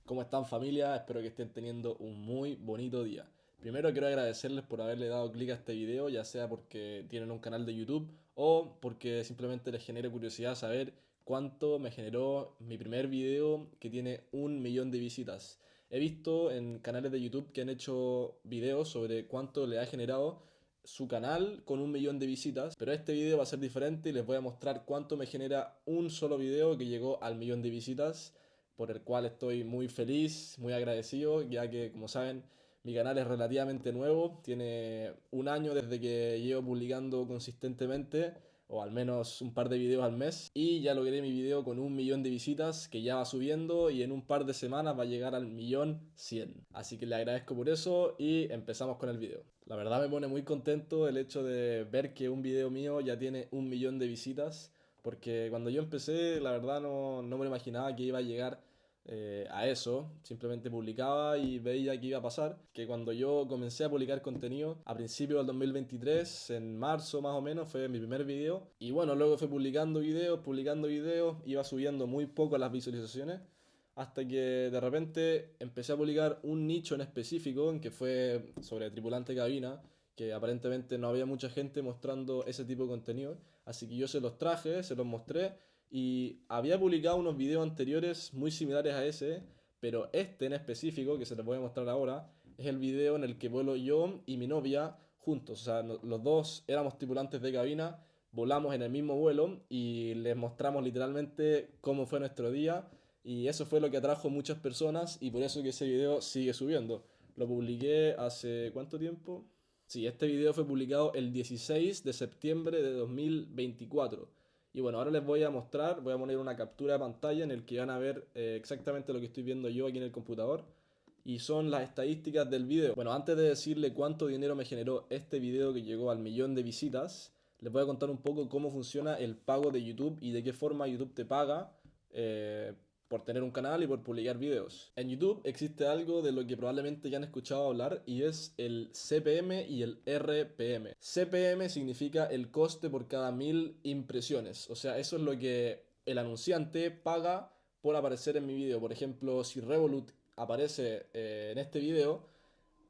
¿Cómo están familia? Espero que estén teniendo un muy bonito día. Primero quiero agradecerles por haberle dado clic a este video, ya sea porque tienen un canal de YouTube o porque simplemente les genere curiosidad saber cuánto me generó mi primer video que tiene 1 millón de visitas. He visto en canales de YouTube que han hecho videos sobre cuánto le ha generado su canal con 1 millón de visitas, pero este video va a ser diferente y les voy a mostrar cuánto me genera un solo video que llegó al millón de visitas, por el cual estoy muy feliz, muy agradecido, ya que como saben mi canal es relativamente nuevo, tiene un año desde que llevo publicando consistentemente, o al menos un par de videos al mes, y ya logré mi video con 1 millón de visitas, que ya va subiendo y en un par de semanas va a llegar al 1.100.000. Así que le agradezco por eso y empezamos con el video. La verdad me pone muy contento el hecho de ver que un video mío ya tiene 1 millón de visitas, porque cuando yo empecé, la verdad no me lo imaginaba que iba a llegar a eso. Simplemente publicaba y veía qué iba a pasar. Que cuando yo comencé a publicar contenido a principios del 2023, en marzo más o menos, fue mi primer video. Y bueno, luego fue publicando videos, iba subiendo muy poco las visualizaciones. Hasta que de repente empecé a publicar un nicho en específico, en que fue sobre tripulante de cabina, que aparentemente no había mucha gente mostrando ese tipo de contenido. Así que yo se los traje, se los mostré y había publicado unos videos anteriores muy similares a ese, pero este en específico, que se les voy a mostrar ahora, es el video en el que vuelo yo y mi novia juntos. O sea, los dos éramos tripulantes de cabina, volamos en el mismo vuelo y les mostramos literalmente cómo fue nuestro día. Y eso fue lo que atrajo muchas personas y por eso que ese video sigue subiendo. Lo publiqué hace ¿cuánto tiempo? Sí, este video fue publicado el 16 de septiembre de 2024. Y bueno, ahora les voy a mostrar, voy a poner una captura de pantalla en el que van a ver exactamente lo que estoy viendo yo aquí en el computador. Y son las estadísticas del video. Bueno, antes de decirle cuánto dinero me generó este video que llegó al millón de visitas, les voy a contar un poco cómo funciona el pago de YouTube y de qué forma YouTube te paga eh, por tener un canal y por publicar videos. En YouTube existe algo de lo que probablemente ya han escuchado hablar y es el CPM y el RPM. CPM significa el coste por cada 1.000 impresiones. O sea, eso es lo que el anunciante paga por aparecer en mi video. Por ejemplo, si Revolut aparece en este video,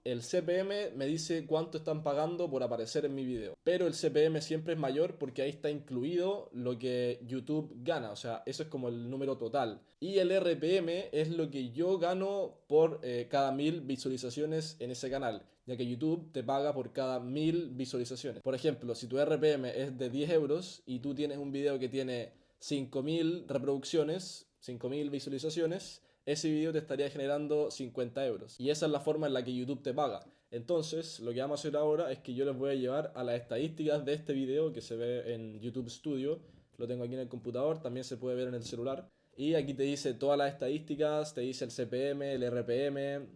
el CPM me dice cuánto están pagando por aparecer en mi video. Pero el CPM siempre es mayor porque ahí está incluido lo que YouTube gana. O sea, eso es como el número total. Y el RPM es lo que yo gano por cada 1.000 visualizaciones en ese canal. Ya que YouTube te paga por cada 1.000 visualizaciones. Por ejemplo, si tu RPM es de 10 euros y tú tienes un video que tiene 5.000 reproducciones, 5.000 visualizaciones, ese video te estaría generando 50 euros. Y esa es la forma en la que YouTube te paga. Entonces, lo que vamos a hacer ahora es que yo les voy a llevar a las estadísticas de este video que se ve en YouTube Studio. Lo tengo aquí en el computador, también se puede ver en el celular. Y aquí te dice todas las estadísticas, te dice el CPM, el RPM,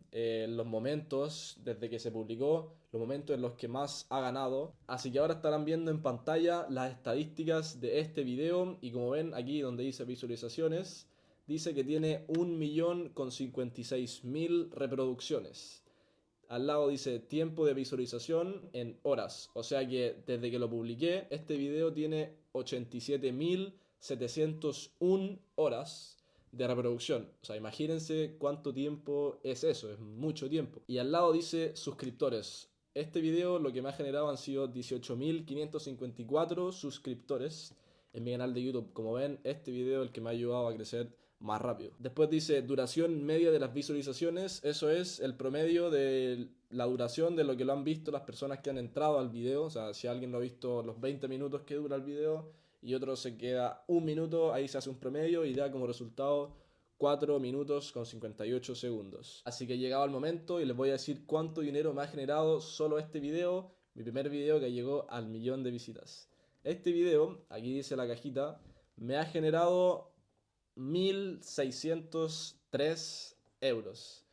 los momentos desde que se publicó, los momentos en los que más ha ganado. Así que ahora estarán viendo en pantalla las estadísticas de este video y como ven aquí donde dice visualizaciones, dice que tiene 1.056.000 reproducciones. Al lado dice tiempo de visualización en horas. O sea que desde que lo publiqué, este video tiene 87.701 horas de reproducción. O sea, imagínense cuánto tiempo es eso, es mucho tiempo. Y al lado dice suscriptores. Este video lo que me ha generado han sido 18.554 suscriptores en mi canal de YouTube. Como ven, este video es el que me ha ayudado a crecer más rápido. Después dice duración media de las visualizaciones. Eso es el promedio de la duración de lo que lo han visto las personas que han entrado al video. O sea, si alguien lo ha visto los 20 minutos que dura el video y otro se queda 1 minuto, ahí se hace un promedio y da como resultado 4 minutos con 58 segundos. Así que he llegado al momento y les voy a decir cuánto dinero me ha generado solo este video, mi primer video que llegó al millón de visitas. Este video, aquí dice la cajita, me ha generado 1.603 euros.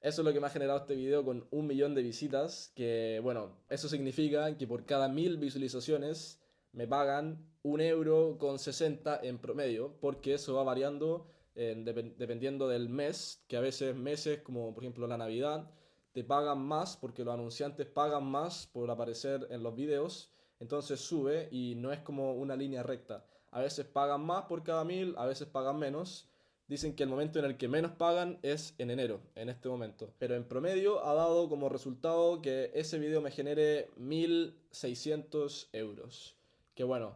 Eso es lo que me ha generado este video con 1 millón de visitas, que bueno, eso significa que por cada 1.000 visualizaciones me pagan 1,60 € en promedio, porque eso va variando dependiendo del mes, que a veces meses como por ejemplo la Navidad, te pagan más porque los anunciantes pagan más por aparecer en los videos, entonces sube y no es como una línea recta. A veces pagan más por cada 1.000, a veces pagan menos. Dicen que el momento en el que menos pagan es en enero, en este momento. Pero en promedio ha dado como resultado que ese video me genere 1.600 euros. Que bueno,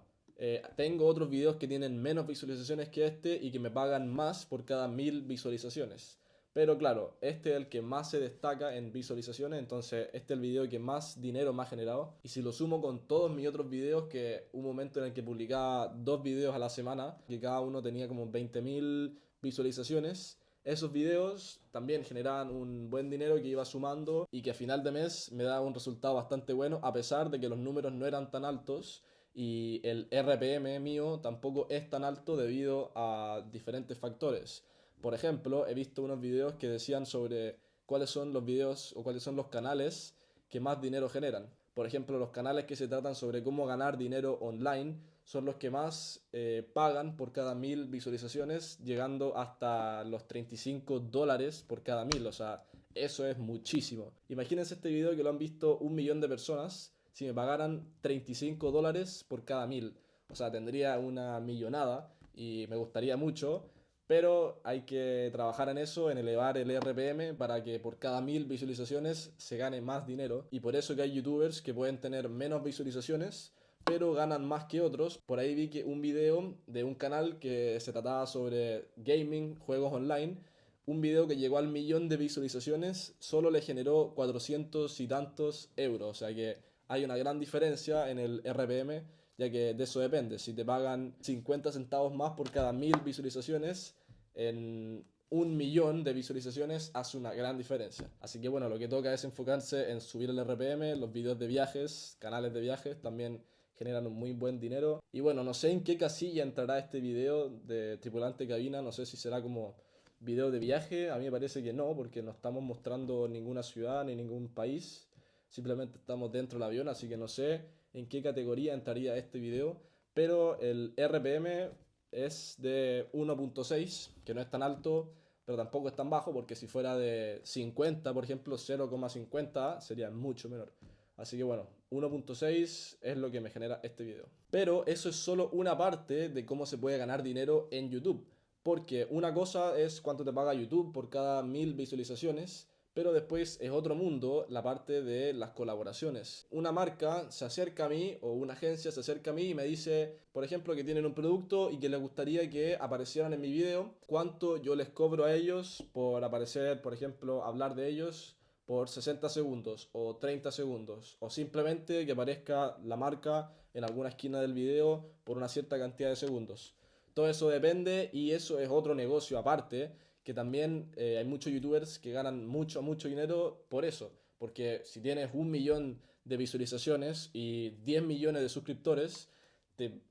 tengo otros videos que tienen menos visualizaciones que este y que me pagan más por cada 1.000 visualizaciones. Pero claro, este es el que más se destaca en visualizaciones, entonces este es el video que más dinero me ha generado. Y si lo sumo con todos mis otros videos, que un momento en el que publicaba 2 videos a la semana, que cada uno tenía como 20.000 visualizaciones, esos videos también generaban un buen dinero que iba sumando y que a final de mes me daba un resultado bastante bueno, a pesar de que los números no eran tan altos y el RPM mío tampoco es tan alto debido a diferentes factores. Por ejemplo, he visto unos videos que decían sobre cuáles son los videos o cuáles son los canales que más dinero generan. Por ejemplo, los canales que se tratan sobre cómo ganar dinero online son los que más pagan por cada 1.000 visualizaciones, llegando hasta los $35 por cada 1.000. O sea, eso es muchísimo. Imagínense este video que lo han visto 1 millón de personas si me pagaran $35 por cada 1.000. O sea, tendría una millonada y me gustaría mucho, pero hay que trabajar en eso, en elevar el RPM para que por cada 1.000 visualizaciones se gane más dinero. Y por eso que hay youtubers que pueden tener menos visualizaciones, pero ganan más que otros. Por ahí vi que un video de un canal que se trataba sobre gaming, juegos online, un video que llegó al 1.000.000 de visualizaciones, solo le generó 400 y tantos euros. O sea que hay una gran diferencia en el RPM, ya que de eso depende. Si te pagan 50 centavos más por cada 1.000 visualizaciones, en 1 millón de visualizaciones hace una gran diferencia. Así que bueno, lo que toca es enfocarse en subir el RPM, los videos de viajes, canales de viajes también generan un muy buen dinero. Y bueno, no sé en qué casilla entrará este video de tripulante cabina, no sé si será como video de viaje, a mí me parece que no, porque no estamos mostrando ninguna ciudad ni ningún país, simplemente estamos dentro del avión, así que no sé en qué categoría entraría este video, pero el RPM es de 1.6, que no es tan alto, pero tampoco es tan bajo, porque si fuera de 50, por ejemplo, 0,50 sería mucho menor. Así que bueno, 1.6 es lo que me genera este video. Pero eso es solo una parte de cómo se puede ganar dinero en YouTube. Porque una cosa es cuánto te paga YouTube por cada 1.000 visualizaciones, pero después es otro mundo la parte de las colaboraciones. Una marca se acerca a mí o una agencia se acerca a mí y me dice, por ejemplo, que tienen un producto y que les gustaría que aparecieran en mi video, cuánto yo les cobro a ellos por aparecer, por ejemplo, hablar de ellos por 60 segundos o 30 segundos, o simplemente que aparezca la marca en alguna esquina del video por una cierta cantidad de segundos. Todo eso depende y eso es otro negocio aparte, que también hay muchos youtubers que ganan mucho, mucho dinero por eso. Porque si tienes 1 millón de visualizaciones y 10 millones de suscriptores,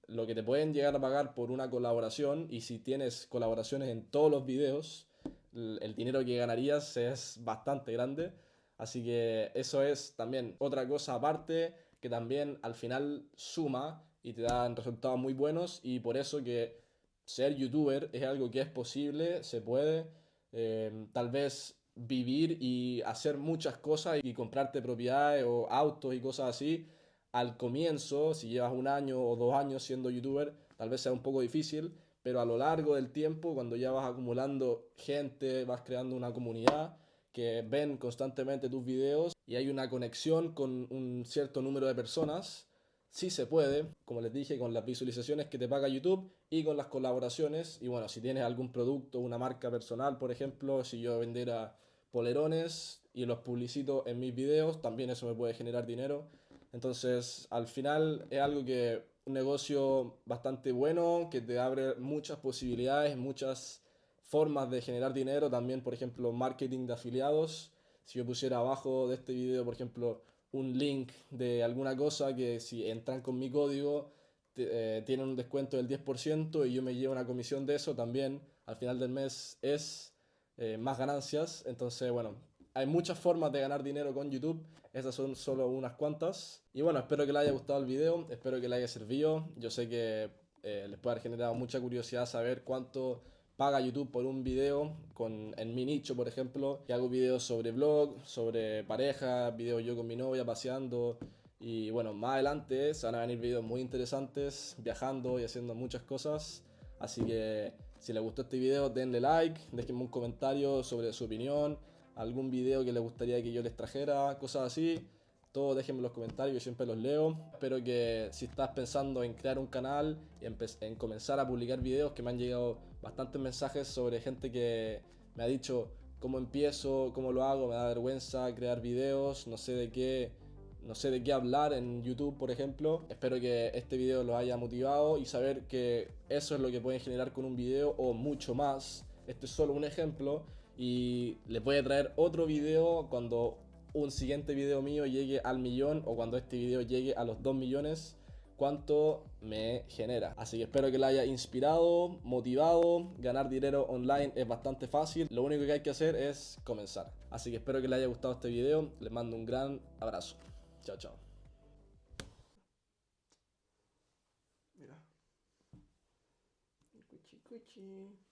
lo que te pueden llegar a pagar por una colaboración, y si tienes colaboraciones en todos los videos, el dinero que ganarías es bastante grande. Así que eso es también otra cosa aparte que también al final suma y te dan resultados muy buenos, y por eso que ser youtuber es algo que es posible, se puede, tal vez vivir y hacer muchas cosas y comprarte propiedades o autos y cosas así. Al comienzo, si llevas 1 año o 2 años siendo youtuber, tal vez sea un poco difícil, pero a lo largo del tiempo, cuando ya vas acumulando gente, vas creando una comunidad que ven constantemente tus videos y hay una conexión con un cierto número de personas, sí se puede, como les dije, con las visualizaciones que te paga YouTube y con las colaboraciones. Y bueno, si tienes algún producto, una marca personal, por ejemplo, si yo vendiera polerones y los publicito en mis videos, también eso me puede generar dinero. Entonces, al final es algo que un negocio bastante bueno, que te abre muchas posibilidades, muchas formas de generar dinero. También, por ejemplo, marketing de afiliados. Si yo pusiera abajo de este video, por ejemplo, un link de alguna cosa que si entran con mi código tienen un descuento del 10% y yo me llevo una comisión de eso, también al final del mes es más ganancias. Entonces, bueno, hay muchas formas de ganar dinero con YouTube. Estas son solo unas cuantas. Y bueno, espero que les haya gustado el video, espero que les haya servido. Yo sé que les puede haber generado mucha curiosidad saber cuánto paga YouTube por un video en mi nicho, por ejemplo, que hago videos sobre vlog, sobre pareja, videos yo con mi novia paseando. Y bueno, más adelante se van a venir videos muy interesantes, viajando y haciendo muchas cosas. Así que Si les gustó este video, denle like, déjenme un comentario sobre su opinión, algún video que les gustaría que yo les trajera, cosas así. Todo déjenme en los comentarios, yo siempre los leo. Espero que si estás pensando en crear un canal y en comenzar a publicar videos, que me han llegado bastantes mensajes sobre gente que me ha dicho cómo empiezo, cómo lo hago, me da vergüenza crear videos, no sé de qué hablar en YouTube, por ejemplo. Espero que este video los haya motivado y saber que eso es lo que pueden generar con un video o mucho más. Este es solo un ejemplo y les voy a traer otro video cuando un siguiente video mío llegue al millón o cuando este video llegue a los 2 millones, cuánto me genera. Así que espero que la haya inspirado, motivado. Ganar dinero online es bastante fácil. Lo único que hay que hacer es comenzar. Así que espero que les haya gustado este video. Les mando un gran abrazo. Chao, chao. Mira. Cuchi, cuchi.